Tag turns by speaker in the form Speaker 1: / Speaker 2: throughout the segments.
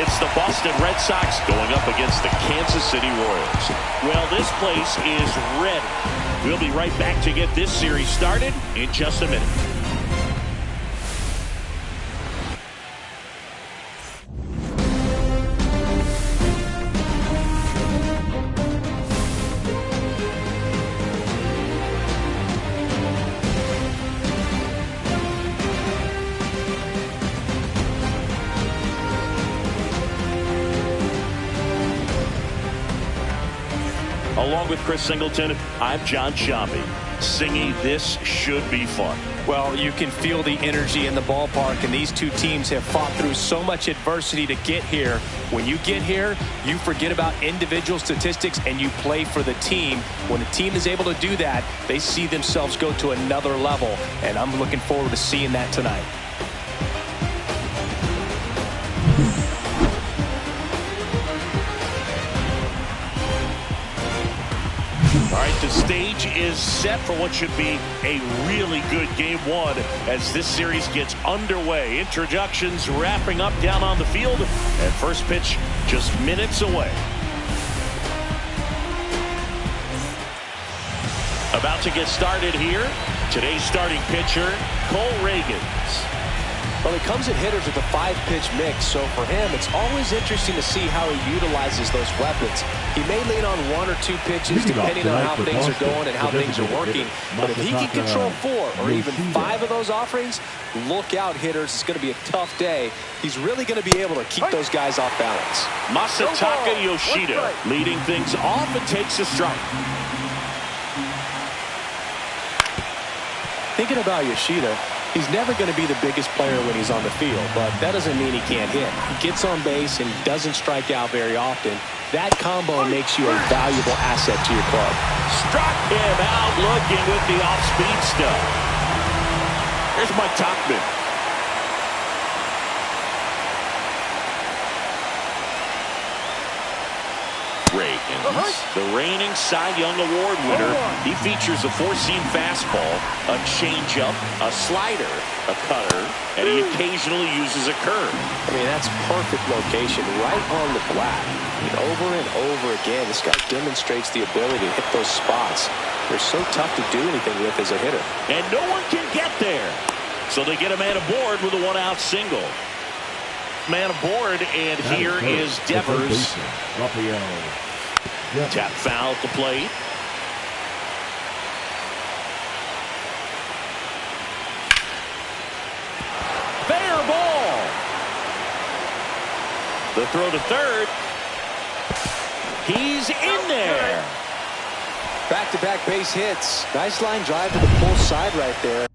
Speaker 1: It's the Boston Red Sox going up against the Kansas City Royals. Well, this place is ready. We'll be right back to get this series started in just a minute. Along with Chris Singleton, I'm John Shambi. Singing, this should be fun.
Speaker 2: Well, you can feel the energy in the ballpark, and these two teams have fought through so much adversity to get here. When you get here, you forget about individual statistics and you play for the team. When a team is able to do that, they see themselves go to another level, and I'm looking forward to seeing that tonight.
Speaker 1: All right, the stage is set for what should be a really good game one as this series gets underway. Introductions wrapping up down on the field, and first pitch just minutes away. About to get started here, today's starting pitcher, Cole Ragans.
Speaker 2: Well, he comes at hitters with a 5-pitch mix, so for him, it's always interesting to see how he utilizes those weapons. He may lean on 1 or 2 pitches depending on how things are going and how things are working. But if he can control 4 or even 5 of those offerings, look out, hitters. It's going to be a tough day. He's really going to be able to keep those guys off balance.
Speaker 1: Masataka Yoshida leading things off and takes a strike.
Speaker 2: Thinking about Yoshida, he's never going to be the biggest player when he's on the field, but that doesn't mean he can't hit. He gets on base and doesn't strike out very often. That combo makes you a valuable asset to your club.
Speaker 1: Struck him out looking with the off-speed stuff. Here's Mike Tauchman. Ragans, the reigning Cy Young Award winner. He features a 4-seam fastball, a changeup, a slider, a cutter, and he occasionally uses a curve.
Speaker 2: I mean, that's perfect location, right on the flat. I mean, over and over again, this guy demonstrates the ability to hit those spots. They're so tough to do anything with as a hitter.
Speaker 1: And no one can get there. So they get a man aboard with a 1-out single. Man aboard, and here is Devers. Tap foul at the plate. Fair ball. The throw to third. He's in there.
Speaker 2: Back-to-back base hits. Nice line drive to the pull side right there.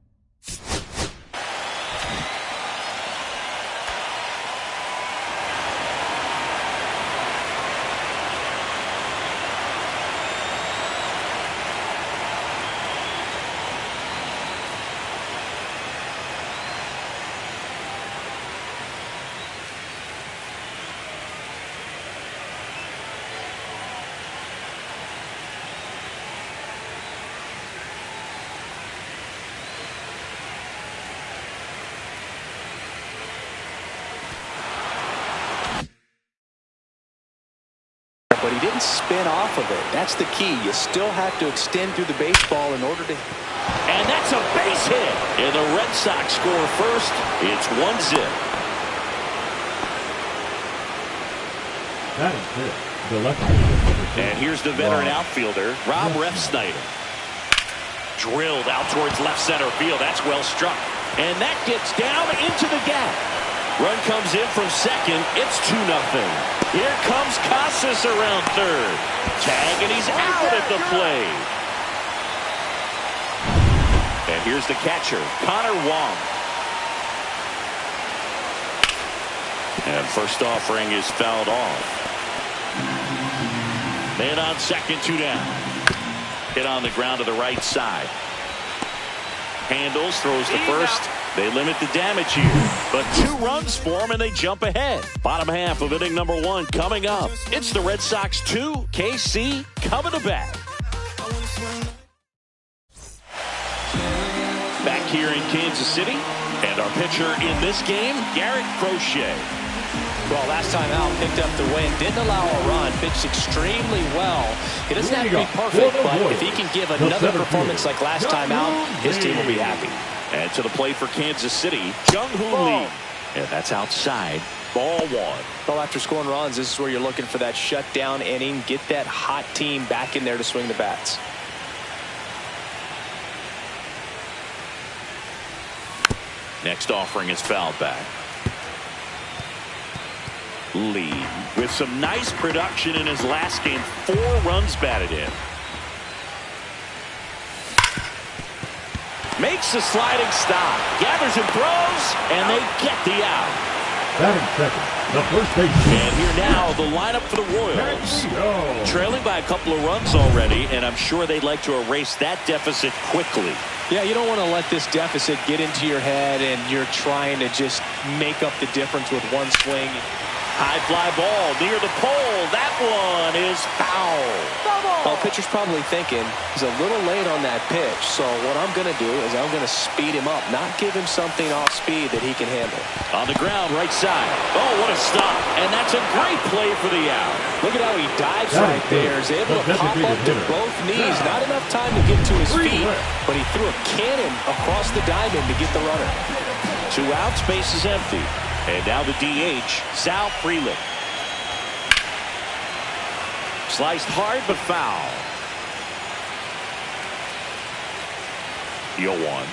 Speaker 2: But he didn't spin off of it. That's the key. You still have to extend through the baseball in order to...
Speaker 1: And that's a base hit. And the Red Sox score first. It's 1-0.
Speaker 3: That is good.
Speaker 1: And here's the veteran outfielder, Rob Refsnyder. Drilled out towards left center field. That's well struck. And that gets down into the gap. Run comes in from second. It's 2-0. Here comes Casas around third. Tag, and he's out at the plate. And here's the catcher, Connor Wong. And first offering is fouled off. Man on second, 2 down. Hit on the ground to the right side. Handles, throws to first. They limit the damage here, but 2 runs for them and they jump ahead. Bottom half of inning number 1 coming up. It's the Red Sox 2, KC coming to bat. Back here in Kansas City, and our pitcher in this game, Garrett Crochet.
Speaker 2: Well, last time out, picked up the win. Didn't allow a run. Pitched extremely well. He doesn't have to be perfect, but if he can give another performance like last time out, his team will be happy.
Speaker 1: And to the plate for Kansas City, Jung-Hoo Lee. And that's outside. Ball one.
Speaker 2: Well, after scoring runs, this is where you're looking for that shutdown inning. Get that hot team back in there to swing the bats.
Speaker 1: Next offering is fouled back. Lee with some nice production in his last game. 4 runs batted in. Makes the sliding stop. Gathers and throws, and they get the out.
Speaker 3: Batting second, the first baseman.
Speaker 1: And here now, the lineup for the Royals. Trailing by a couple of runs already, and I'm sure they'd like to erase that deficit quickly.
Speaker 2: Yeah, you don't want to let this deficit get into your head and you're trying to just make up the difference with one swing.
Speaker 1: High fly ball near the pole. That one is foul.
Speaker 2: Well, pitcher's probably thinking he's a little late on that pitch. So what I'm going to do is I'm going to speed him up, not give him something off speed that he can handle.
Speaker 1: On the ground, right side. Oh, what a stop. And that's a great play for the out.
Speaker 2: Look at how he dives right there. He's able to pop up to both knees. Not enough time to get to his feet, but he threw a cannon across the diamond to get the runner.
Speaker 1: 2 outs, base is empty. And now the DH, Sal Frelick. Sliced hard but foul. The 0-1.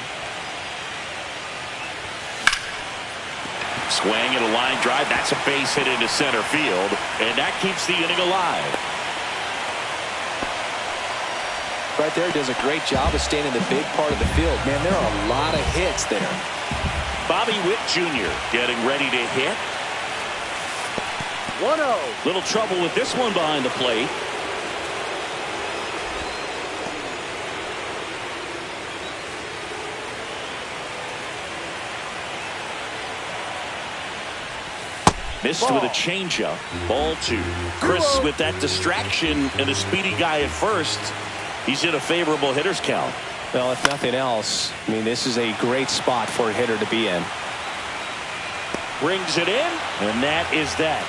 Speaker 1: Swing and a line drive. That's a base hit into center field. And that keeps the inning alive.
Speaker 2: Right there, he does a great job of staying in the big part of the field. Man, there are a lot of hits there.
Speaker 1: Bobby Witt Jr. getting ready to hit.
Speaker 2: 1-0.
Speaker 1: Little trouble with this one behind the plate. Missed with a changeup. Ball 2. Chris with that distraction and a speedy guy at first. He's in a favorable hitter's count.
Speaker 2: Well, if nothing else, I mean, this is a great spot for a hitter to be in.
Speaker 1: Brings it in, and that is that.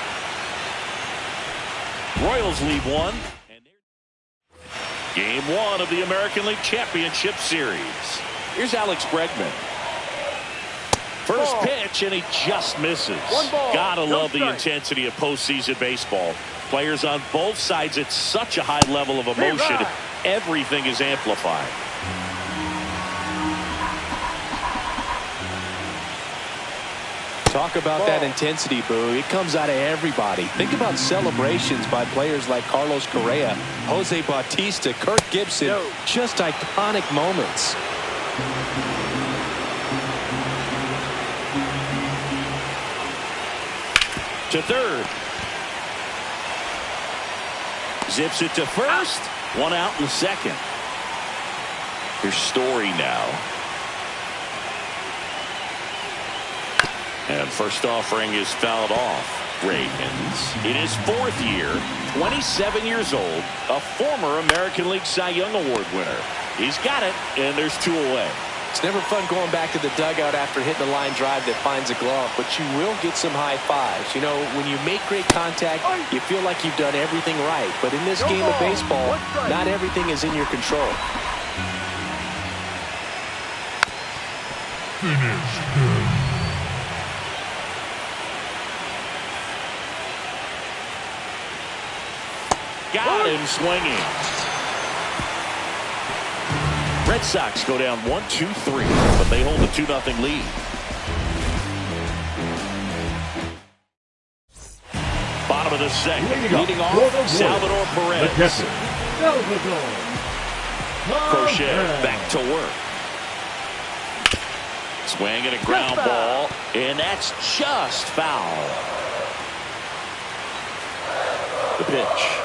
Speaker 1: Royals lead 1. Game 1 of the American League Championship Series. Here's Alex Bregman. First pitch, and he just misses. Gotta love the intensity of postseason baseball. Players on both sides at such a high level of emotion. Everything is amplified.
Speaker 2: Talk about that intensity, Boo. It comes out of everybody. Think about celebrations by players like Carlos Correa, Jose Bautista, Kirk Gibson. Just iconic moments.
Speaker 1: To third. Zips it to first. 1 out in the second. Here's Story now. And first offering is fouled off. Ravens in his 4th year, 27 years old, a former American League Cy Young Award winner. He's got it, and there's 2 away.
Speaker 2: It's never fun going back to the dugout after hitting a line drive that finds a glove, but you will get some high fives. You know, when you make great contact, you feel like you've done everything right. But in this game of baseball, not everything is in your control.
Speaker 1: Got him swinging. Red Sox go down 1-2-3, but they hold a 2-0 lead. Bottom of the second. Leading off, Salvador Perez. Crochet back to work. Swing and a ground ball, and that's just foul. The pitch.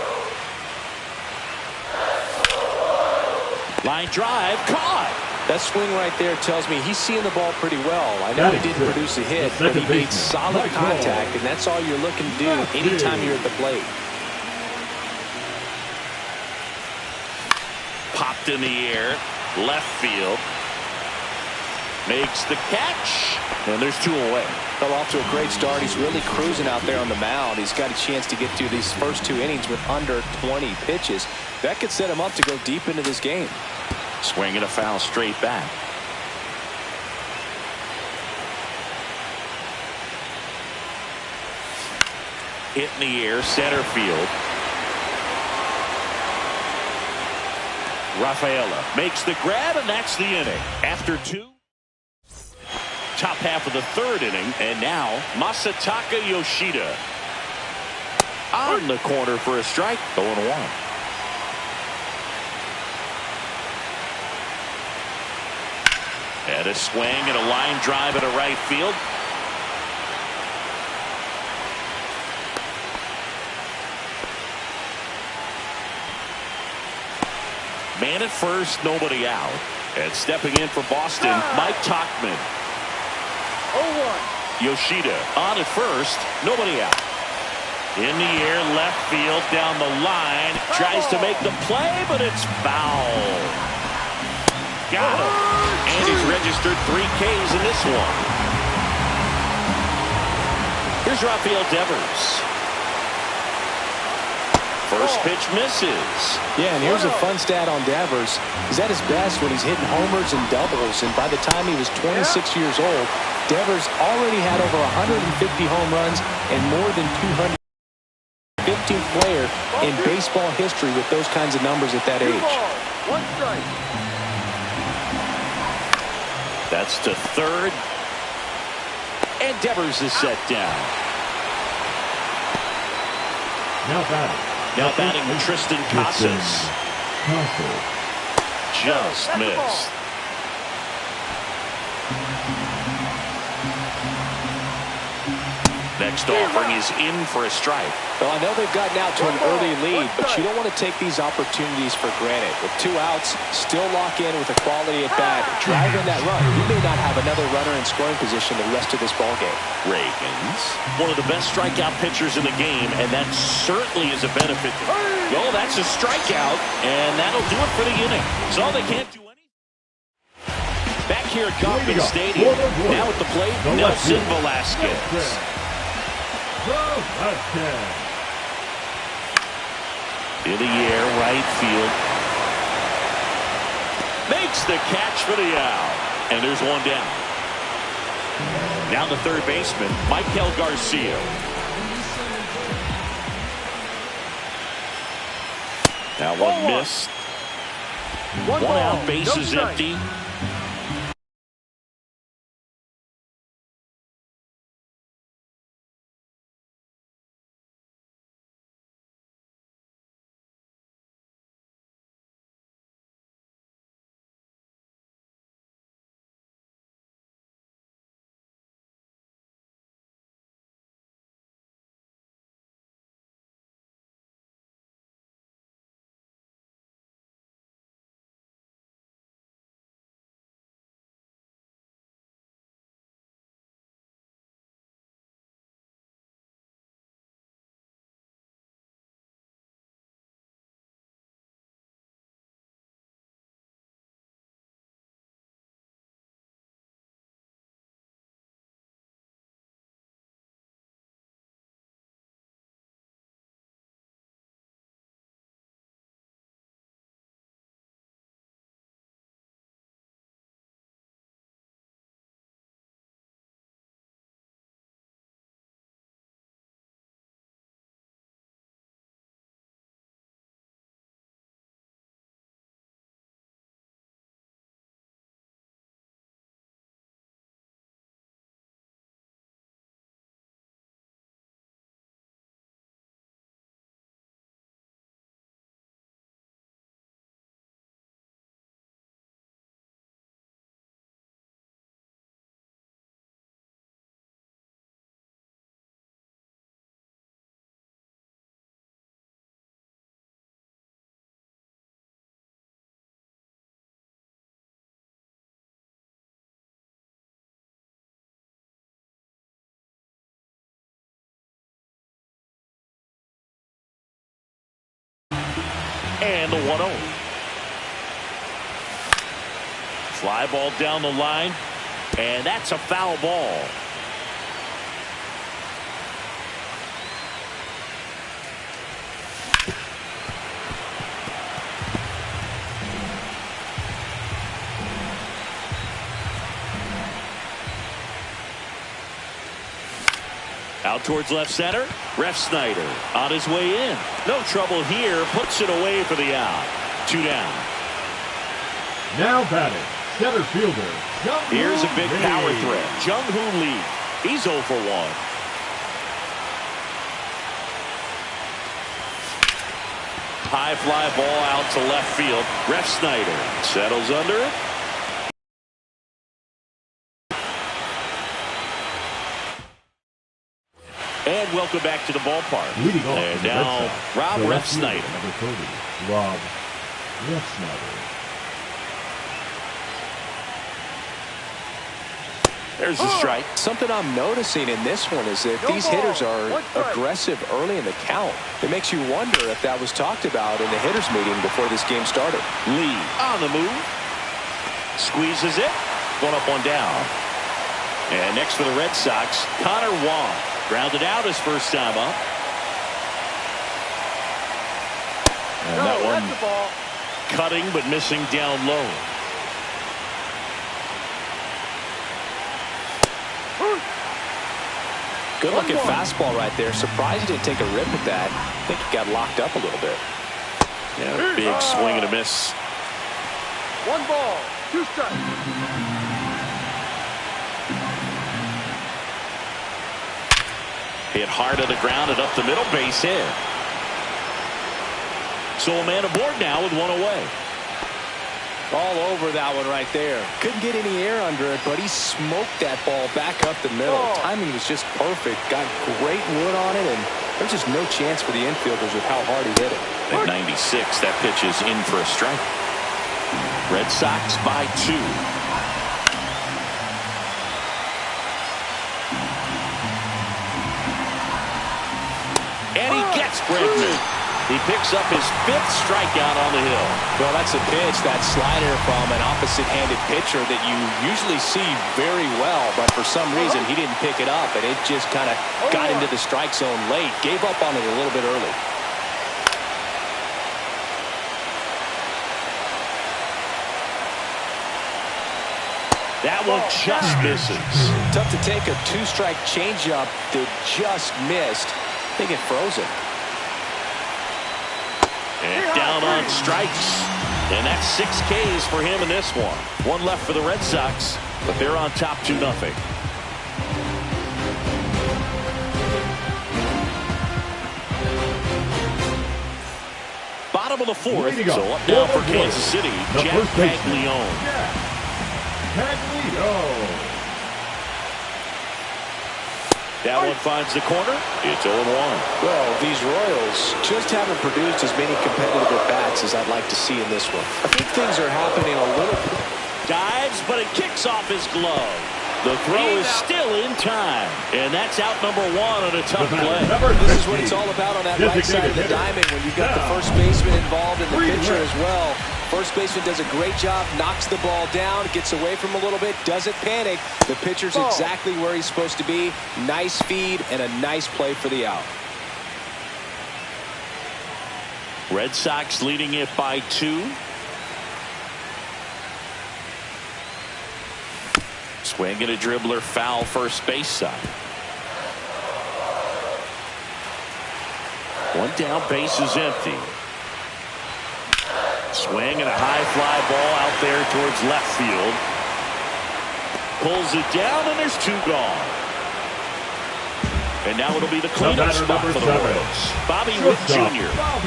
Speaker 1: Line drive, caught.
Speaker 2: That swing right there tells me he's seeing the ball pretty well. I know he didn't produce a hit, but he made solid contact, and that's all you're looking to do anytime you're at the plate. Popped
Speaker 1: in the air, left field. Makes the catch. And there's 2 away.
Speaker 2: Well, off to a great start. He's really cruising out there on the mound. He's got a chance to get through these first 2 innings with under 20 pitches. That could set him up to go deep into this game.
Speaker 1: Swing and a foul straight back. Hit in the air, center field. Rafaela makes the grab, and that's the inning. After 2. Top half of the 3rd inning, and now Masataka Yoshida on the corner for a strike. 0-1. And a swing and a line drive at a right field. Man at first, nobody out. And stepping in for Boston, Mike Tauchman. 0-1. Yoshida on at first, nobody out. In the air, left field, down the line. Tries to make the play, but it's foul. Got him. And he's registered 3 Ks in this one. Here's Rafael Devers. First pitch misses.
Speaker 2: Yeah, and here's a fun stat on Devers. He's at his best when he's hitting homers and doubles, and by the time he was 26 years old, Devers already had over 150 home runs and more than 215th player in baseball history with those kinds of numbers at that age.
Speaker 4: 1 strike.
Speaker 1: That's to 3rd. And Devers is set down. Now batting Tristan Casas. Just missed. Next offering is in for a strike.
Speaker 2: Well, I know they've gotten out to an early lead, but you don't want to take these opportunities for granted. With 2 outs, still lock in with a quality at bat. Drive in that run. You may not have another runner in scoring position the rest of this ballgame.
Speaker 1: Reagans, one of the best strikeout pitchers in the game, and that certainly is a benefit. Well, that's a strikeout, and that'll do it for the inning. So they can't do anything. Back here at Kauffman Stadium, now at the plate, Nelson Velasquez. In the air, right field. Makes the catch for the out. And there's 1 down. Now the 3rd baseman, Michael Garcia. Now 1 missed. 1 out, bases empty. And the 1-0. Fly ball down the line. And that's a foul ball. Out towards left center. Refsnyder on his way in. No trouble here. Puts it away for the out. 2 down.
Speaker 3: Now batting, center fielder.
Speaker 1: Here's a big power threat. Jung-Hoo Lee. He's 0 for 1. High fly ball out to left field. Refsnyder settles under it. And welcome back to the ballpark.
Speaker 3: Leading off
Speaker 1: and now Rob Refsnyder.
Speaker 3: Number 30, Rob Refsnyder.
Speaker 1: There's the strike.
Speaker 2: Something I'm noticing in this one is that these hitters are aggressive early in the count. It makes you wonder if that was talked about in the hitters meeting before this game started.
Speaker 1: Lee on the move. Squeezes it. 1 up, 1 down. And next for the Red Sox, Connor Wong. Grounded out his first time up. And that one cutting but missing down low.
Speaker 2: Good looking fastball right there. Surprised he didn't take a rip with that. I think he got locked up a little bit.
Speaker 1: Yeah, big swing and a miss.
Speaker 4: 1 ball, 2 strikes.
Speaker 1: Hit hard to the ground and up the middle, base hit. So a man aboard now with 1 away.
Speaker 2: All over that one right there. Couldn't get any air under it, but he smoked that ball back up the middle. Timing was just perfect. Got great wood on it, and there's just no chance for the infielders with how hard he hit it.
Speaker 1: At 96, that pitch is in for a strike. Red Sox by 2. And he gets Bregman. He picks up his 5th strikeout on the hill.
Speaker 2: Well, that's a pitch, that slider from an opposite-handed pitcher that you usually see very well, but for some reason he didn't pick it up, and it just kind of got into the strike zone late. Gave up on it a little bit early.
Speaker 1: That one just misses.
Speaker 2: Tough to take a 2-strike changeup that just missed. I think it froze it.
Speaker 1: And down on strikes. And that's 6 Ks for him in this one. 1 left for the Red Sox, but they're on top 2-0. Bottom of the 4th, so up now for Kansas City, Jack Caglianone.
Speaker 3: Caglianone.
Speaker 1: That one finds the corner. It's 0-1.
Speaker 2: Well, these Royals just haven't produced as many competitive at-bats as I'd like to see in this one. I think things are happening a little bit.
Speaker 1: Dives, but it kicks off his glove. The throw is still in time. And that's out number 1 on a tough play.
Speaker 2: This is what it's all about on that right side of the diamond when you've got the first baseman involved and the pitcher as well. First baseman does a great job, knocks the ball down, gets away from a little bit, doesn't panic. The pitcher's exactly where he's supposed to be. Nice feed and a nice play for the out.
Speaker 1: Red Sox leading it by 2. Swing and a dribbler foul first base side. 1 down, base is empty. Swing and a high fly ball out there towards left field. Pulls it down and there's 2 gone. And now it'll be the cleanup spot for the Royals. Bobby Witt Jr.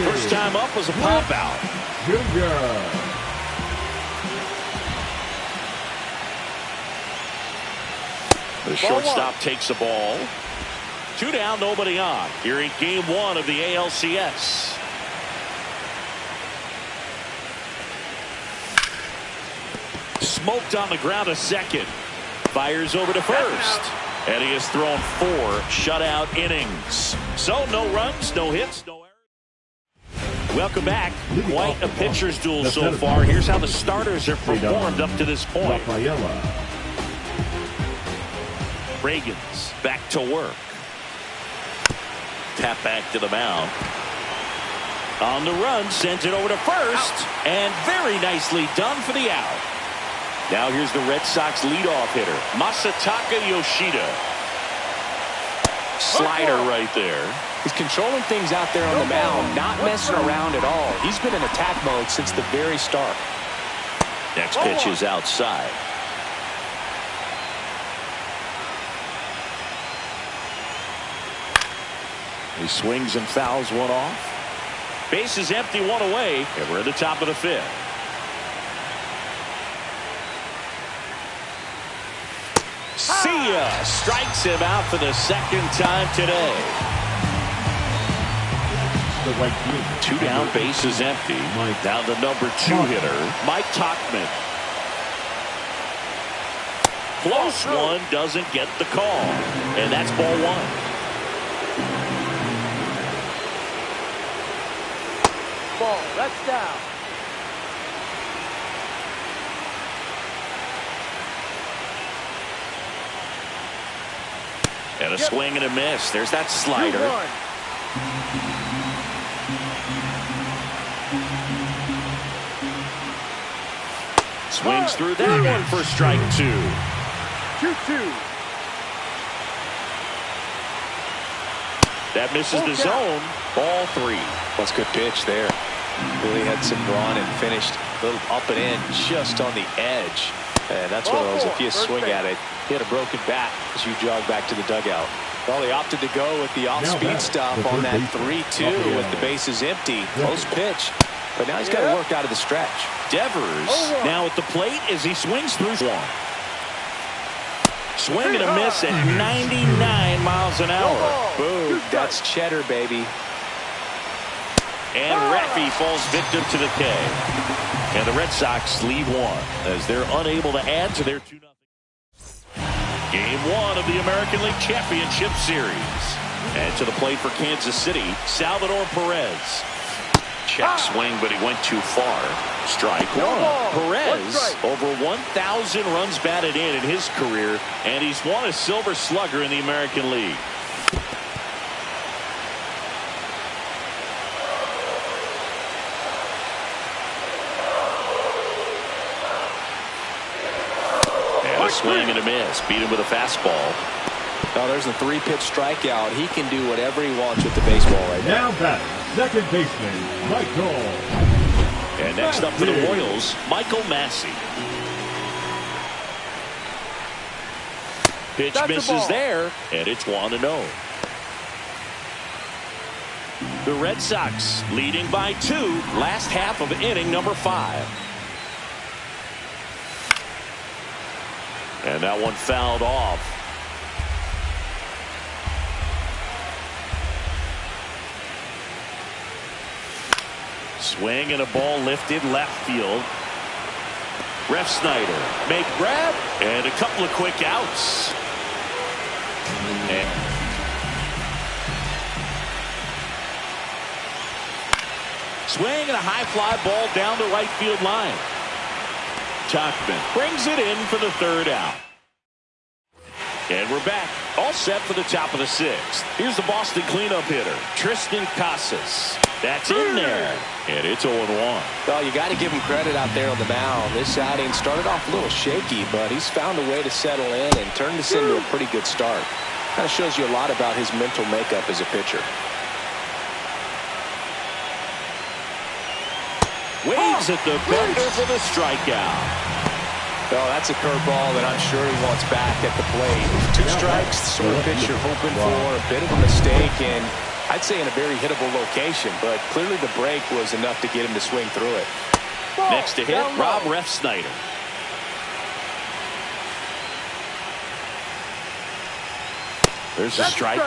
Speaker 1: First time up was a pop out.
Speaker 3: Jr.
Speaker 1: The shortstop takes the ball. 2 down, nobody on. Here in game 1 of the ALCS. Smoked on the ground a second. Fires over to first. And he has thrown 4 shutout innings. So no runs, no hits, no errors. Welcome back. Quite a pitcher's duel so far. Here's how the starters have performed up to this point.
Speaker 3: Rafaela.
Speaker 1: Ragans back to work. Tap back to the mound. On the run, sends it over to first. Out. And very nicely done for the out. Now here's the Red Sox leadoff hitter, Masataka Yoshida. Slider right there.
Speaker 2: He's controlling things out there on the mound, not messing around at all. He's been in attack mode since the very start.
Speaker 1: Next pitch is outside. He swings and fouls one off. Base is empty, one away, and we're at the top of the fifth. See ya! Strikes him out for the second time today. Two down, base is empty. Down the number 2 hitter, Mike Tauchman. Close one, doesn't get the call. And that's ball 1.
Speaker 4: Ball, that's down.
Speaker 1: And a swing and a miss. There's that slider. Swings through that one for strike 2.
Speaker 4: 2-2.
Speaker 1: That misses the zone. Ball 3.
Speaker 2: That's a good pitch there. Really had some run and finished a little up and in just on the edge. And that's one of those, if you swing at it, hit a broken bat as you jog back to the dugout. Well, they opted to go with the off-speed stop on that 3-2 with the bases empty. Close pitch. But now he's got to work out of the stretch.
Speaker 1: Devers now at the plate as he swings through one. Swing and a miss at 99 miles an hour.
Speaker 2: Boom. That's cheddar, baby.
Speaker 1: And Raffy falls victim to the K. And the Red Sox lead one as they're unable to add to their 2-0. Game 1 of the American League Championship Series. And to the plate for Kansas City, Salvador Perez. Check swing, but he went too far. Strike 1. Perez, over 1,000 runs batted in his career, and he's won a Silver Slugger in the American League. And a swing and a miss. Beat him with a fastball.
Speaker 2: Now there's a 3-pitch strikeout. He can do whatever he wants with the baseball right now.
Speaker 3: Now batting, second baseman, Michael.
Speaker 1: And next up for the Royals, Michael Massey. Pitch misses there, and it's 1-0. The Red Sox leading by 2, last half of inning number 5. And that one fouled off. Swing and a ball lifted left field. Refsnyder make grab and a couple of quick outs. And swing and a high fly ball down the right field line. Tauchman brings it in for the 3rd out. And we're back, all set for the top of the 6th. Here's the Boston cleanup hitter, Triston Casas. That's in there, and it's 0-1.
Speaker 2: Well, you got to give him credit out there on the mound. This outing started off a little shaky, but he's found a way to settle in and turn this into a pretty good start. Kind of shows you a lot about his mental makeup as a pitcher.
Speaker 1: Waves at the bender for the strikeout.
Speaker 2: Oh, that's a curveball that I'm sure he wants back at the plate. 2 strikes, the sort of pitch you're hoping for. A bit of a mistake, and I'd say in a very hittable location, but clearly the break was enough to get him to swing through it.
Speaker 1: Next to hit, Rob Refsnyder. There's a strike.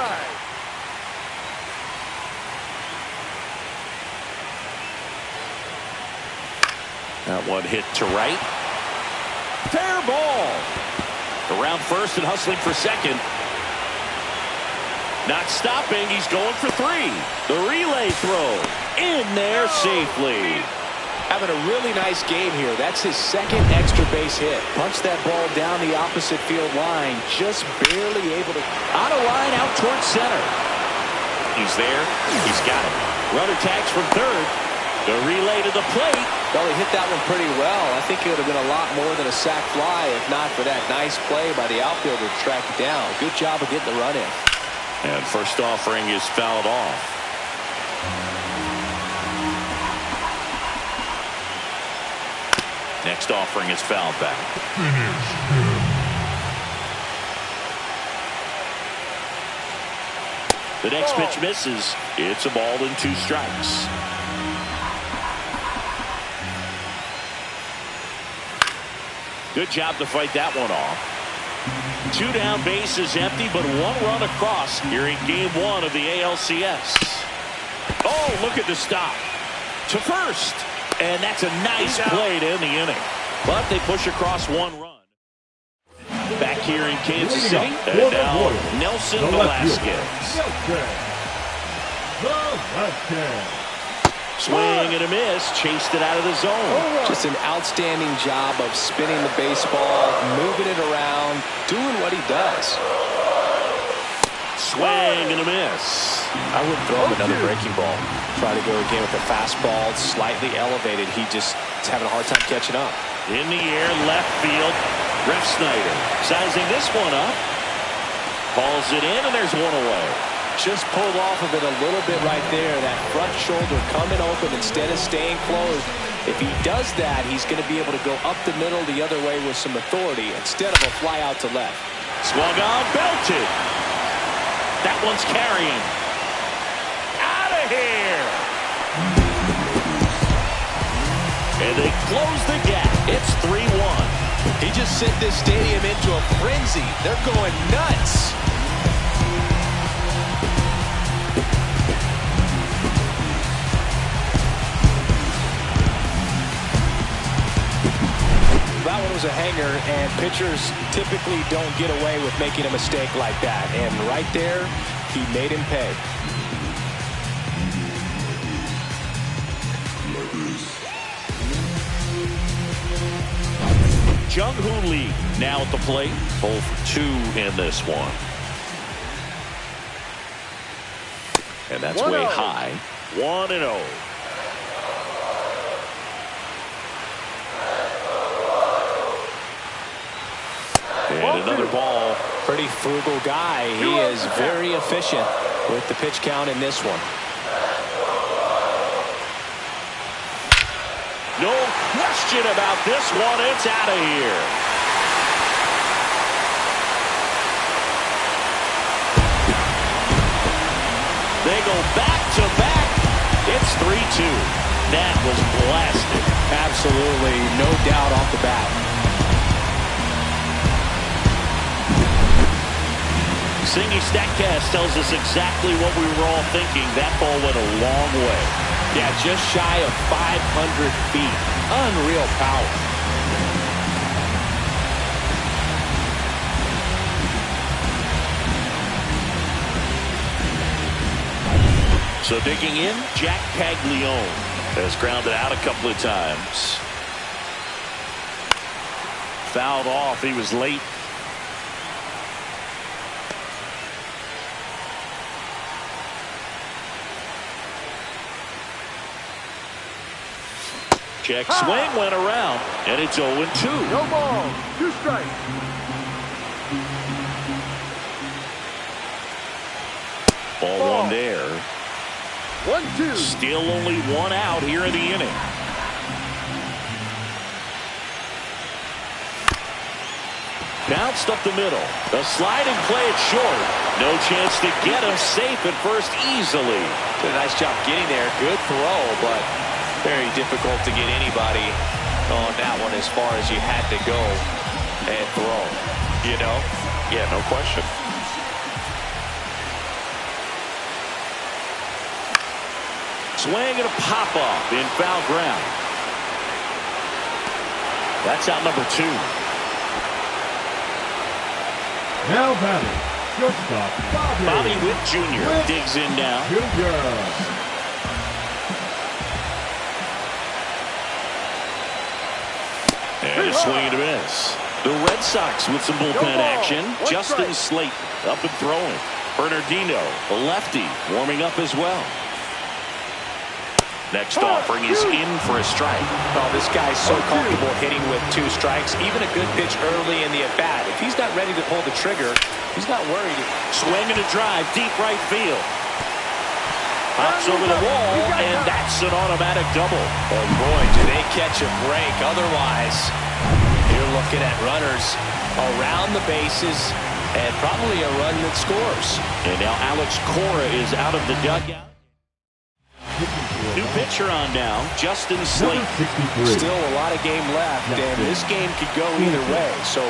Speaker 1: That one hit to right. Fair ball. Around first and hustling for second. Not stopping. He's going for 3. The relay throw in there safely.
Speaker 2: Having a really nice game here. That's his second extra base hit. Punched that ball down the opposite field line. Just barely able to.
Speaker 1: On a line out towards center. He's there. He's got it. Runner tags from third. The relay to the plate.
Speaker 2: Well, he hit that one pretty well. I think it would have been a lot more than a sac fly if not for that nice play by the outfielder to track it down. Good job of getting the run in.
Speaker 1: And first offering is fouled off. Next offering is fouled back. The next pitch misses. It's a ball and 2 strikes. Good job to fight that one off. 2 down, bases empty, but 1 run across here in game 1 of the ALCS. Oh, look at the stop. To first. And that's a nice play to end the inning. But they push across 1 run. Back here in Kansas City. And now Nelson Velasquez. Swing and a miss. Chased it out of the zone.
Speaker 2: Just an outstanding job of spinning the baseball, moving it around, doing what he does.
Speaker 1: Swing and a miss.
Speaker 2: I wouldn't throw him another breaking ball. Try to go again with the fastball, slightly elevated. He just is having a hard time catching up.
Speaker 1: In the air, left field. Refsnyder sizing this one up. Calls it in, and there's 1 away.
Speaker 2: Just pulled off of it a little bit right there. That front shoulder coming open instead of staying closed. If he does that, he's going to be able to go up the middle the other way with some authority instead of a fly out to left.
Speaker 1: Swung on, belted. That one's carrying. Out of here. And they close the gap. It's 3-1.
Speaker 2: He just sent this stadium into a frenzy. They're going nuts. That one was a hanger, and pitchers typically don't get away with making a mistake like that. And right there, he made him pay.
Speaker 1: Jung-Hoo Lee now at the plate. 0 for 2 in this one. And that's way high. 1-0. And another ball.
Speaker 2: Pretty frugal guy. He is very efficient with the pitch count in this one.
Speaker 1: No question about this one. It's out of here. They go back to back. It's 3-2. That was blasted.
Speaker 2: Absolutely. No doubt off the bat.
Speaker 1: Singy Statcast tells us exactly what we were all thinking. That ball went a long way.
Speaker 2: Yeah, just shy of 500 feet. Unreal power.
Speaker 1: So digging in, Jack Paglione has grounded out a couple of times. Fouled off. He was late. Check swing went around, and it's 0-2.
Speaker 4: No ball, 2 strikes.
Speaker 1: Ball 1 there.
Speaker 4: 1-2.
Speaker 1: Still only 1 out here in the inning. Bounced up the middle. A sliding play it short. No chance to get him safe at first easily.
Speaker 2: Did a nice job getting there. Good throw, but very difficult to get anybody on that one as far as you had to go and throw. You know?
Speaker 1: Yeah, no question. Swing and a pop-off in foul ground. That's out number 2.
Speaker 3: Now batting, shortstop
Speaker 1: Bobby Witt Jr. digs in now. a swing and a miss. The Red Sox with some bullpen action. Justin Slayton up and throwing. Bernardino, the lefty, warming up as well. Next offering is in for a strike.
Speaker 2: Oh, this guy's so comfortable hitting with 2 strikes. Even a good pitch early in the at-bat. If he's not ready to pull the trigger, he's not worried.
Speaker 1: Swing and a drive, deep right field. Pops over the wall, and that's an automatic double.
Speaker 2: Oh, boy, do they catch a break. Otherwise, you're looking at runners around the bases and probably a run that scores.
Speaker 1: And now Alex Cora is out of the dugout. New pitcher on now, Justin Slayton.
Speaker 2: Still a lot of game left, and this game could go either way. So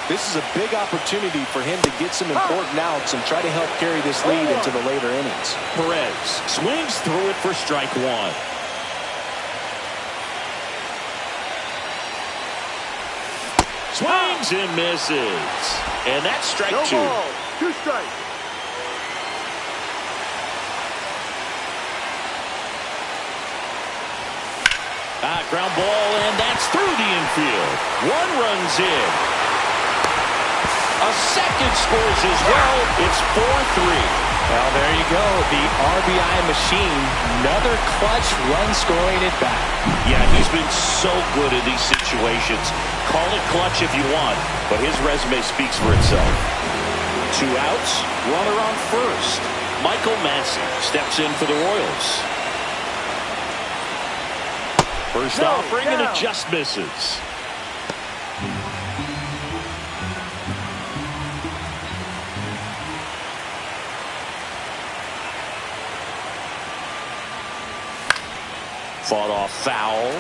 Speaker 2: this is a big opportunity for him to get some important outs and try to help carry this lead into the later innings.
Speaker 1: Perez swings through it for strike 1. Swings and misses. And that's strike 2.
Speaker 4: No ball. 2 strikes.
Speaker 1: Ground ball, and that's through the infield. 1 runs in. A second scores as well. It's 4-3.
Speaker 2: Well, there you go. The RBI machine. Another clutch run scoring at bat.
Speaker 1: Yeah, he's been so good in these situations. Call it clutch if you want, but his resume speaks for itself. 2 outs, runner on first. Michael Massey steps in for the Royals. First offering, and it just misses. Fought off foul.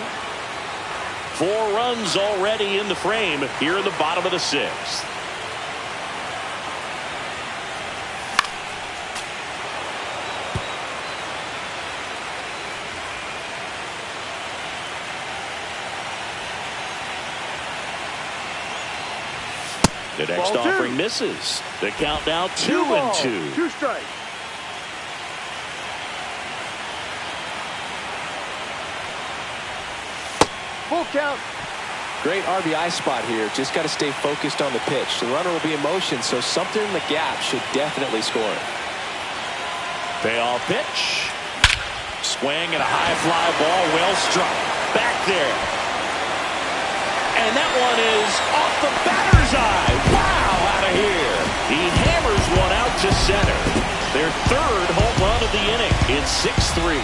Speaker 1: 4 runs already in the frame here in the bottom of the 6th. The next offering misses. The count now 2-2.
Speaker 4: 2 strikes. Full count.
Speaker 2: Great RBI spot here. Just got to stay focused on the pitch. The runner will be in motion, so something in the gap should definitely score.
Speaker 1: Payoff pitch. Swing and a high fly ball, well struck. Back there. And that one is off the batter's eye. Wow, out of here. He hammers one out to center. Their 3rd home run of the inning. It's 6-3.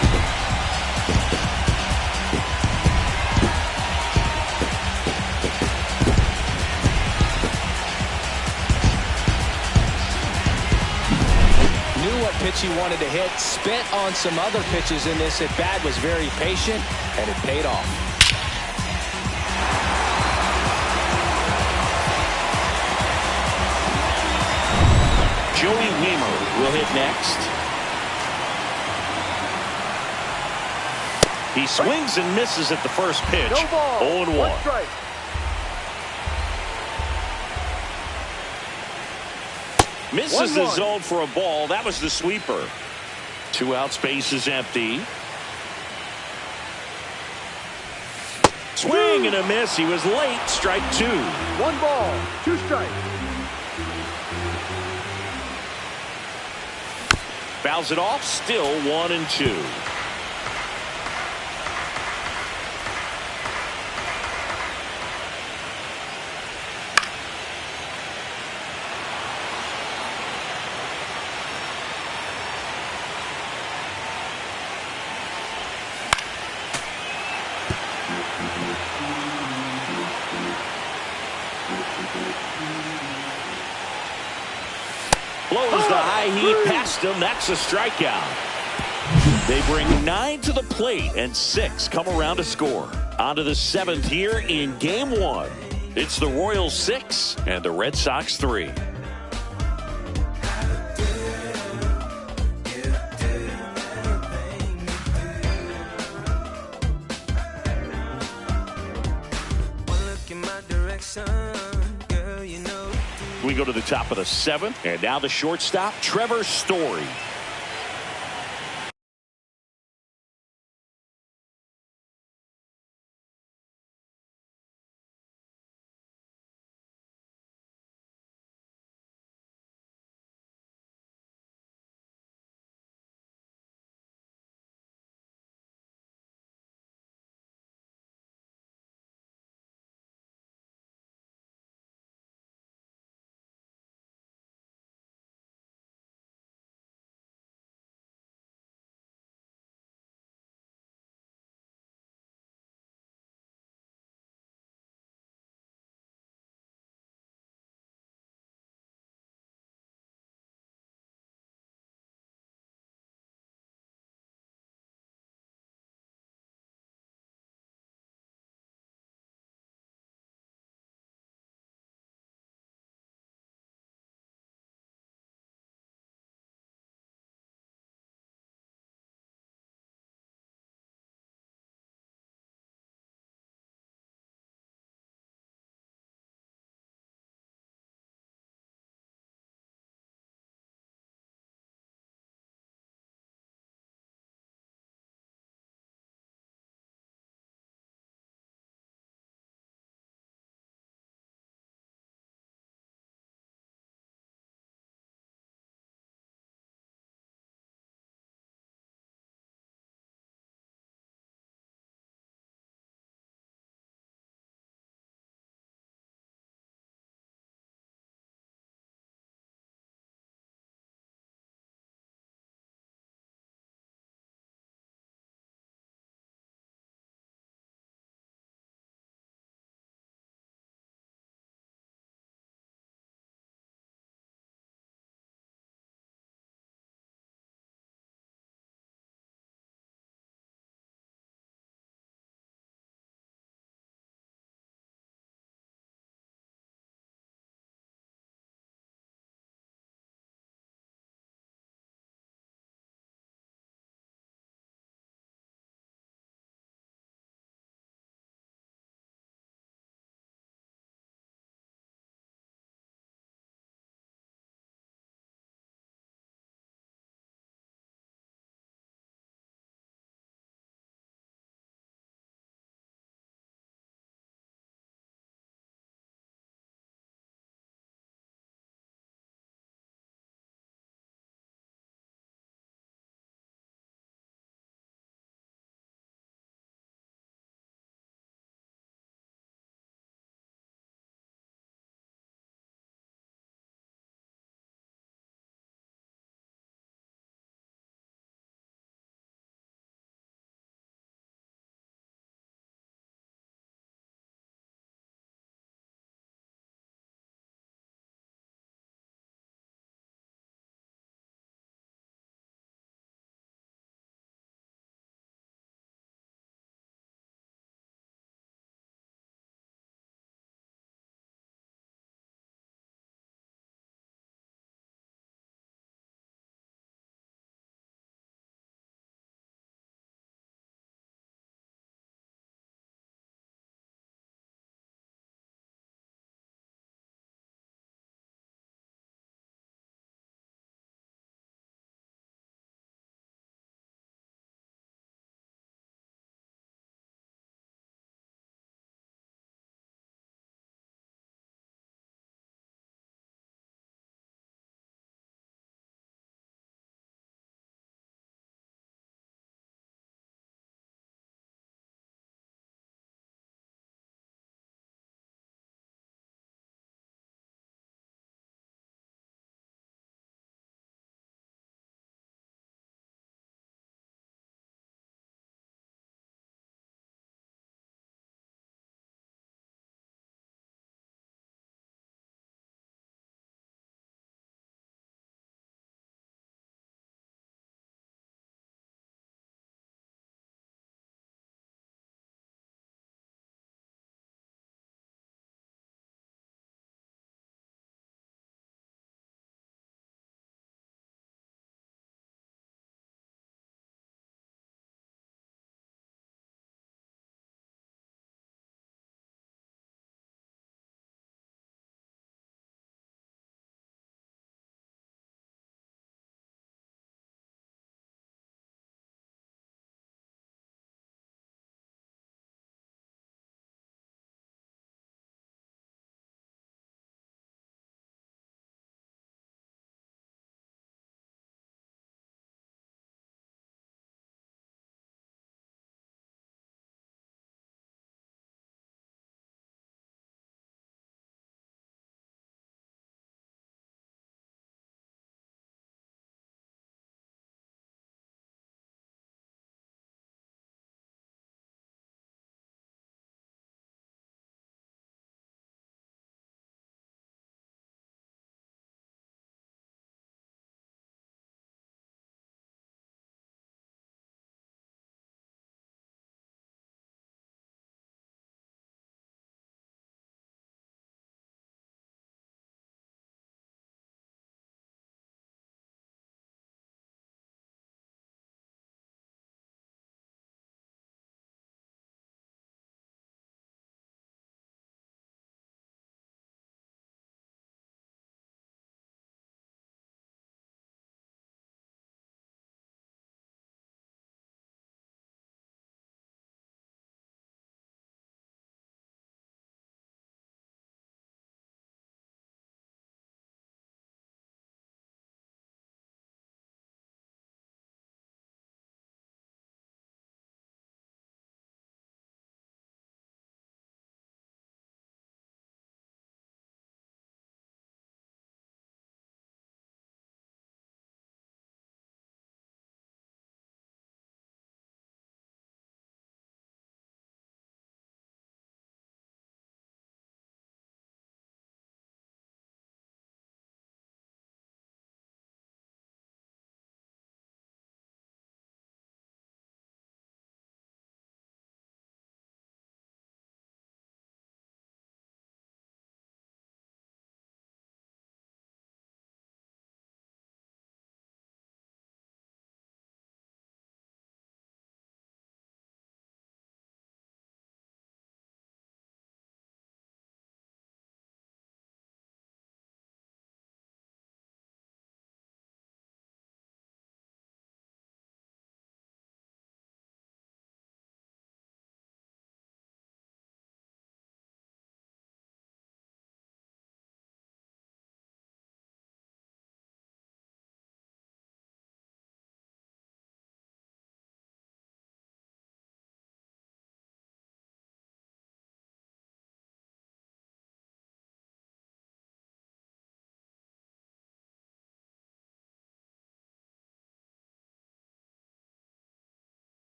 Speaker 2: Knew what pitch he wanted to hit. Spent on some other pitches in this at bat. Was very patient, and it paid off.
Speaker 1: Joey Wiemer will hit next. He swings and misses at the first pitch.
Speaker 4: No ball.
Speaker 1: 0-1.
Speaker 4: 1 strike.
Speaker 1: Misses the zone for a ball. That was the sweeper. 2 outs, base is empty. Swing and a miss. He was late. Strike 2.
Speaker 4: 1 ball. 2 strikes.
Speaker 1: Fouls it off. Still 1-2. Blows the high heat past him. That's a strikeout. They bring 9 to the plate, and 6 come around to score. On to the 7th here in Game 1. It's the Royals 6 and the Red Sox 3. We go to the top of the 7th, and now the shortstop, Trevor Story.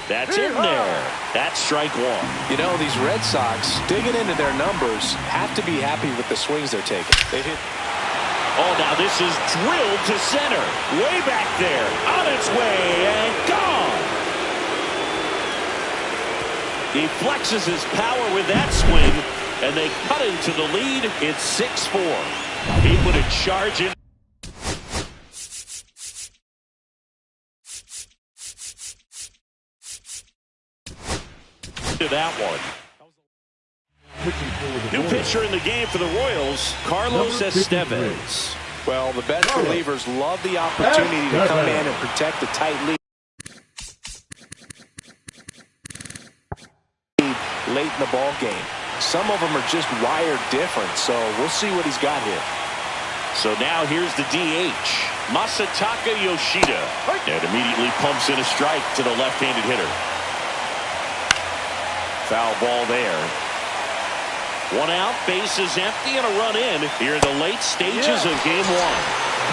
Speaker 1: That's in there. That's strike one.
Speaker 2: You know, these Red Sox, digging into their numbers, have to be happy with the swings they're taking. They hit.
Speaker 1: Oh, now this is drilled to center. Way back there. On its way and gone. He flexes his power with that swing, and they cut into the lead. It's 6-4. He put a charge in. To that one. New pitcher in the game for the Royals, Carlos Estevez.
Speaker 2: Well, the best relievers love the opportunity to come in and protect the tight lead late in the ball game. Some of them are just wired different, so we'll see what he's got here.
Speaker 1: So now here's the DH, Masataka Yoshida, and immediately pumps in a strike to the left-handed hitter. Foul ball there. One out, base is empty, and a run in here in the late stages of game one.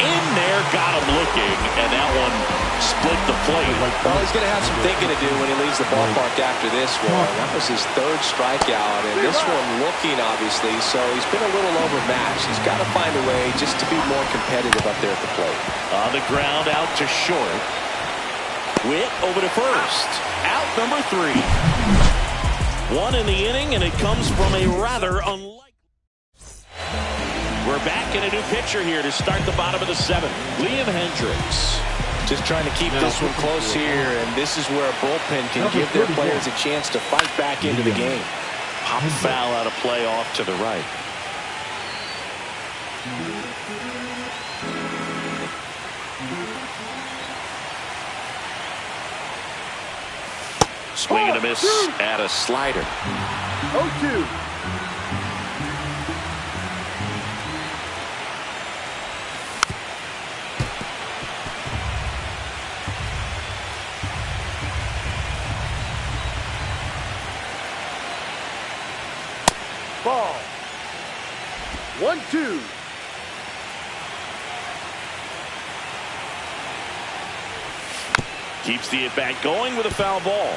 Speaker 1: In there, got him looking, and that one split the plate.
Speaker 2: Well, he's going to have some thinking to do when he leaves the ballpark after this one. That was his third strikeout, and this one looking, obviously, so he's been a little overmatched. He's got to find a way just to be more competitive up there at the plate.
Speaker 1: On the ground, out to short. Witt over to first. Out number 3. One in the inning, and it comes from a rather unlikely. We're back in a new pitcher here to start the bottom of the 7th. Liam Hendricks.
Speaker 2: Just trying to keep this one close here, and this is where a bullpen can give their players a chance to fight back into the game.
Speaker 1: Pop foul out of play off to the right. Swing and a miss at a slider.
Speaker 4: 0-2. Ball. 1-2.
Speaker 1: Keeps the at-bat going with a foul ball.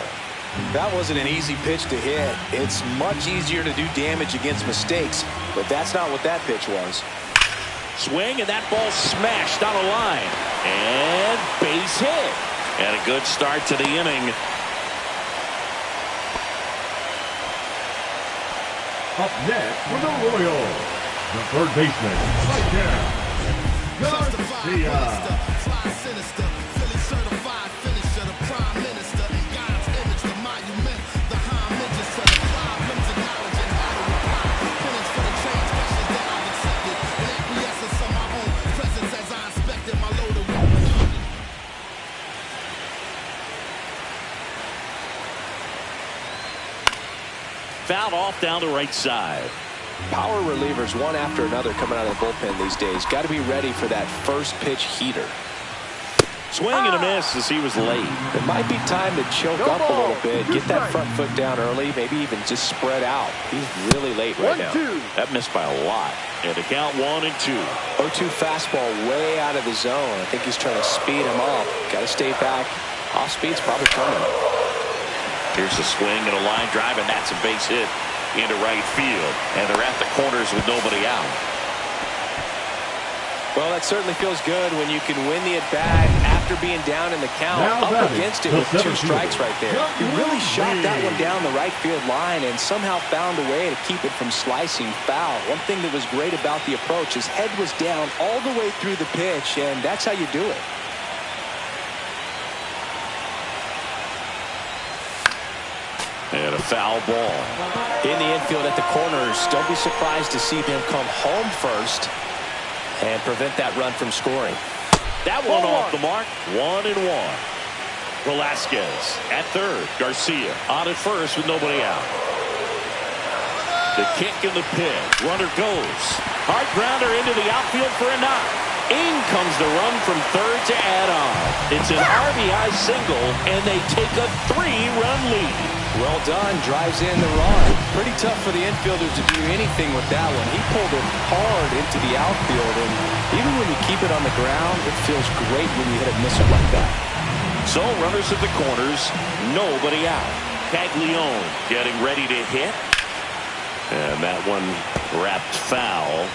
Speaker 2: That wasn't an easy pitch to hit. It's much easier to do damage against mistakes, but that's not what that pitch was.
Speaker 1: Swing, and that ball smashed down the line. And base hit. And a good start to the inning.
Speaker 3: Up next for the Royals, the third baseman, right there, Garcia.
Speaker 1: Fouled off down the right side.
Speaker 2: Power relievers one after another coming out of the bullpen these days. Got to be ready for that first pitch heater.
Speaker 1: Swing and a miss as he was late.
Speaker 2: It might be time to choke up a little bit, get that front foot down early, maybe even just spread out. He's really late right now.
Speaker 1: That missed by a lot. And to count 1 and 2.
Speaker 2: 0-2 fastball way out of the zone. I think he's trying to speed him up. Got to stay back. Off speed's probably coming.
Speaker 1: Here's a swing and a line drive, and that's a base hit into right field. And they're at the corners with nobody out.
Speaker 2: Well, that certainly feels good when you can win the at-bat after being down in the count. Up against it with 2 strikes right there. He really shot that one down the right field line and somehow found a way to keep it from slicing foul. One thing that was great about the approach, his head was down all the way through the pitch, and that's how you do it.
Speaker 1: And a foul ball.
Speaker 2: In the infield at the corners, don't be surprised to see them come home first and prevent that run from scoring.
Speaker 1: That one off the mark. 1 and 1. Velasquez at third. Garcia on at first with nobody out. The kick in the pitch. Runner goes. Hard grounder into the outfield for a knock. In comes the run from third to add on. It's an RBI single, and they take a 3-run lead.
Speaker 2: Well done. Drives in the run. Pretty tough for the infielders to do anything with that one. He pulled it hard into the outfield, and even when you keep it on the ground, it feels great when you hit a missile like that.
Speaker 1: So runners at the corners, nobody out. Caglione getting ready to hit. And that one wrapped foul.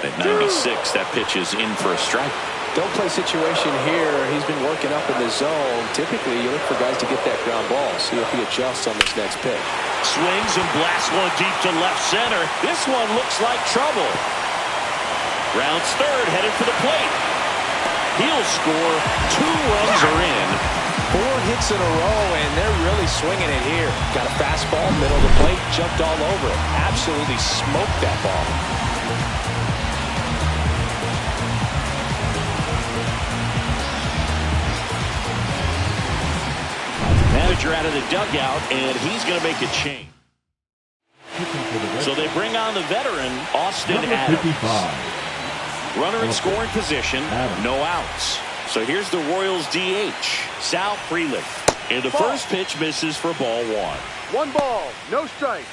Speaker 1: At 96, that pitch is in for a strike.
Speaker 2: Don't play situation here. He's been working up in the zone. Typically, you look for guys to get that ground ball. See if he adjusts on this next pitch.
Speaker 1: Swings and blasts one deep to left center. This one looks like trouble. Rounds third, headed for the plate. He'll score. 2 runs are in.
Speaker 2: 4 hits in a row, and they're really swinging it here. Got a fastball, middle of the plate, jumped all over it. Absolutely smoked that ball.
Speaker 1: Manager out of the dugout, and he's going to make a change. So they bring on the veteran, Austin Adams.
Speaker 3: 55.
Speaker 1: Runner in scoring position, no outs. So here's the Royals DH, Sal Frelick. And the first pitch misses for ball 1.
Speaker 4: 1 ball, no strikes.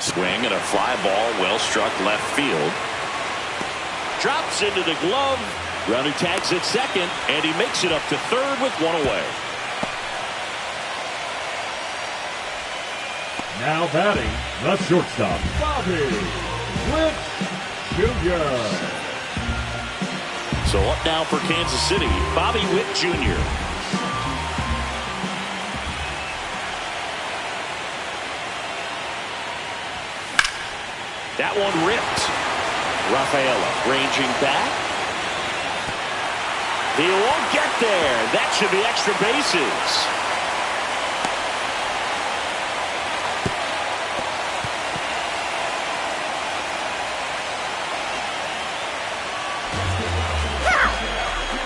Speaker 1: Swing and a fly ball, well struck left field. Drops into the glove. Runner tags at second, and he makes it up to third with 1 away.
Speaker 3: Now batting, the shortstop, Bobby Witt Jr.
Speaker 1: So up now for Kansas City, Bobby Witt Jr. That one ripped. Rafaela ranging back. He won't get there. That should be extra bases.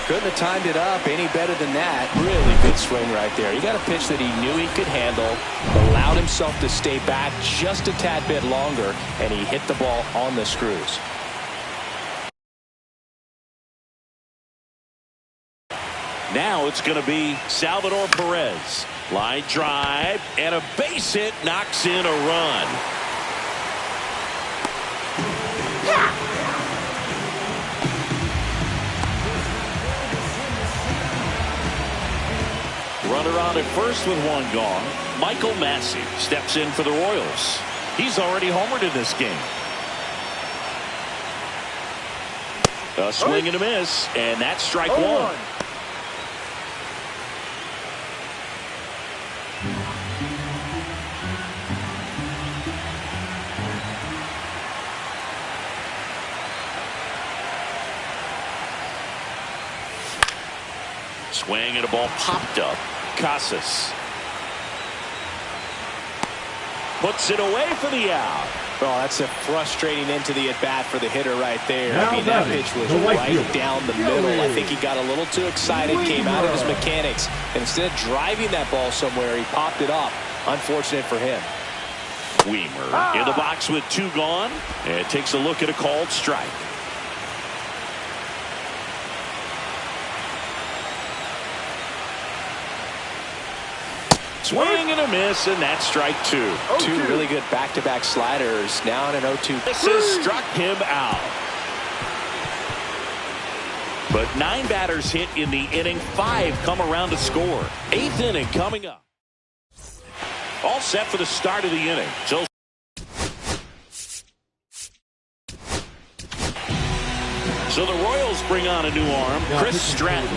Speaker 2: Couldn't have timed it up any better than that. Really good swing right there. He got a pitch that he knew he could handle, allowed himself to stay back just a tad bit longer, and he hit the ball on the screws.
Speaker 1: Now it's going to be Salvador Perez. Line drive and a base hit knocks in a run. Runner on at first with 1 gone. Michael Massey steps in for the Royals. He's already homered in this game. A swing and a miss, and that's strike 1. Swing and a ball popped up. Casas puts it away for the out.
Speaker 2: Oh, that's a frustrating end to the at-bat for the hitter right there.
Speaker 3: Now
Speaker 2: I mean, that pitch was right down the middle. I think he got a little too excited, came out of his mechanics, and instead of driving that ball somewhere, he popped it up. Unfortunate for him.
Speaker 1: Weimer in the box with 2 gone, and takes a look at a called strike. Swing and a miss, and that's strike 2.
Speaker 2: 2 really good back-to-back sliders. Now in an 0-2.
Speaker 1: This has struck him out. But 9 batters hit in the inning. 5 come around to score. 8th inning coming up. All set for the start of the inning. So the Royals bring on a new arm, Chris Stratton.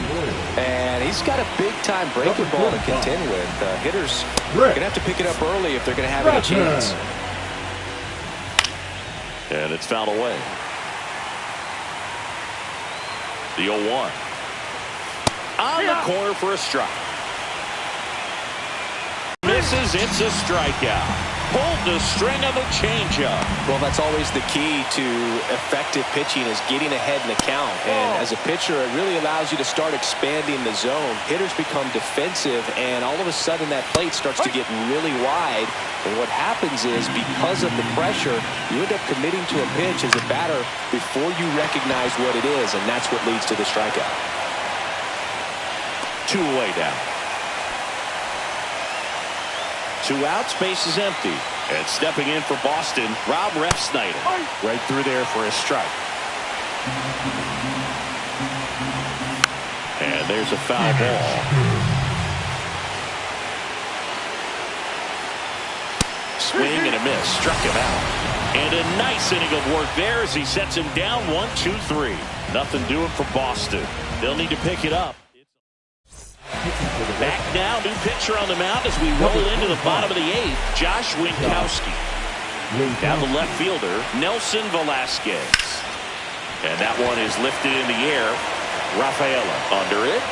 Speaker 2: And he's got a big-time breaking ball to contend with. Hitters are going to have to pick it up early if they're going to have any chance.
Speaker 1: And it's fouled away. The 0-1. On the corner for a strike. Misses, it's a strikeout. pulled the string of a changeup.
Speaker 2: Well, that's always the key to effective pitching, is getting ahead in the count. And as a pitcher, it really allows you to start expanding the zone. Hitters become defensive, and all of a sudden that plate starts to get really wide. And what happens is, because of the pressure, you end up committing to a pitch as a batter before you recognize what it is, and that's what leads to the strikeout.
Speaker 1: 2 away now. 2 outs, base is empty. And stepping in for Boston, Rob Refsnyder. Right through there for a strike. And there's a foul ball. Swing and a miss. Struck him out. And a nice inning of work there as he sets him down 1-2-3. Nothing doing for Boston. They'll need to pick it up. Back now, new pitcher on the mound as we roll into the bottom of the 8th. Josh Winkowski. Down the left fielder, Nelson Velasquez. And that one is lifted in the air. Rafaela under it.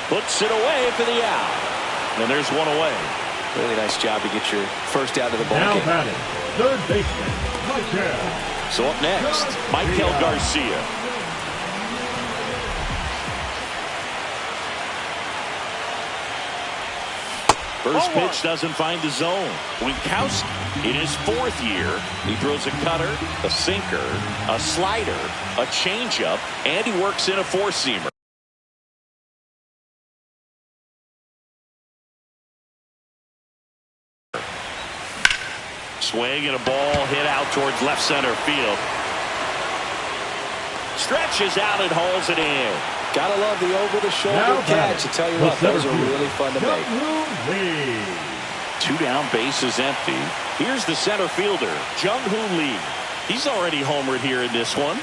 Speaker 1: Puts it away for the out. And there's one away.
Speaker 2: Really nice job to get your first out of the ball
Speaker 3: Now
Speaker 2: game.
Speaker 3: batting, third baseman, Michael.
Speaker 1: So up next, Michael Garcia. First pitch doesn't find the zone. Winkowski, in his 4th year, he throws a cutter, a sinker, a slider, a changeup, and he works in a 4-seamer. Swing and a ball hit out towards left center field. Stretches out and hauls it in.
Speaker 2: Gotta love the over-the-shoulder catch. I tell you what, those are really fun to make.
Speaker 1: 2 down, base is empty. Here's the center fielder, Jung-Hoo Lee. He's already homered here in this one.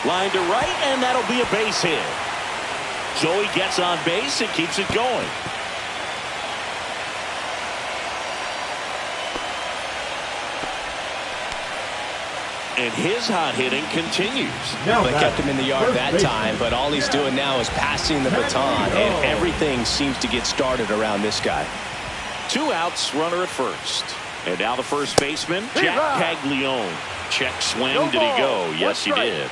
Speaker 1: Line to right, and that'll be a base hit. Joey gets on base and keeps it going. And his hot hitting continues.
Speaker 2: They kept him in the yard that time, but all he's doing now is passing the baton, and everything seems to get started around this guy.
Speaker 1: 2 outs, runner at first. And now the first baseman, Jack Caglione. Check swing, did he go? Yes, he did.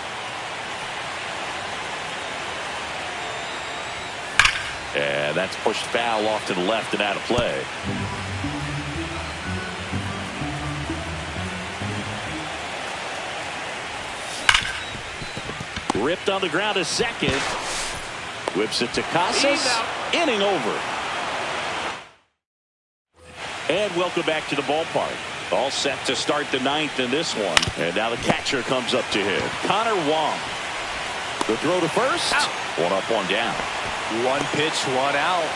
Speaker 1: And that's pushed foul off to the left and out of play. Ripped on the ground to second. Whips it to Casas. Inning over. And welcome back to the ballpark. All set to start the 9th in this one. And now the catcher comes up to hit. Connor Wong. The throw to first. Out. 1 up, 1 down.
Speaker 2: 1 pitch, 1 out.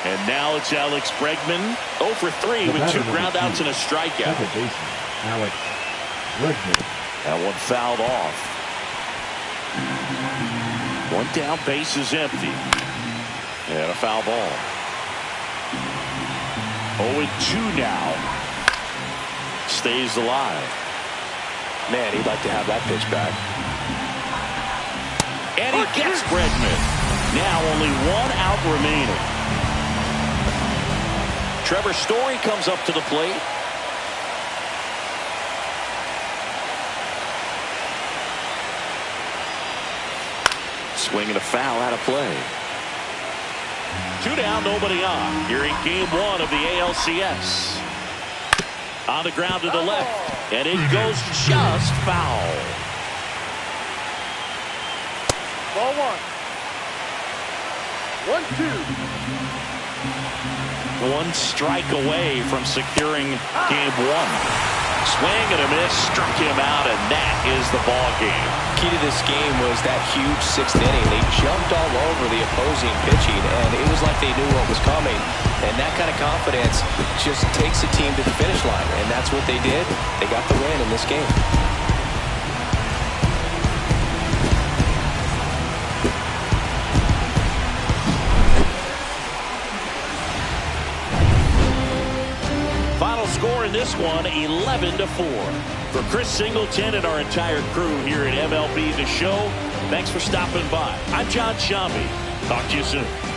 Speaker 1: And now it's Alex Bregman. 0 for 3 with 2 ground outs and a strikeout.
Speaker 3: Alex Bregman.
Speaker 1: That one fouled off. 1 down, base is empty. And a foul ball. 0-2 now. Stays alive.
Speaker 2: Man, he'd like to have that pitch back.
Speaker 1: And he gets Bregman. Now only 1 out remaining. Trevor Story comes up to the plate. Swing and a foul out of play. 2 down, nobody on. Here in game 1 of the ALCS. On the ground to the left. And it goes just foul.
Speaker 4: Ball 1. 1-2.
Speaker 1: 1 strike away from securing game 1. Swing and a miss, struck him out, and that is the ball game.
Speaker 2: Key to this game was that huge 6th inning. They jumped all over the opposing pitching, and it was like they knew what was coming. And that kind of confidence just takes a team to the finish line, and that's what they did. They got the win in this game.
Speaker 1: score in this one, 11-4. For Chris Singleton and our entire crew here at MLB The Show, thanks for stopping by. I'm John Sciambi. Talk to you soon.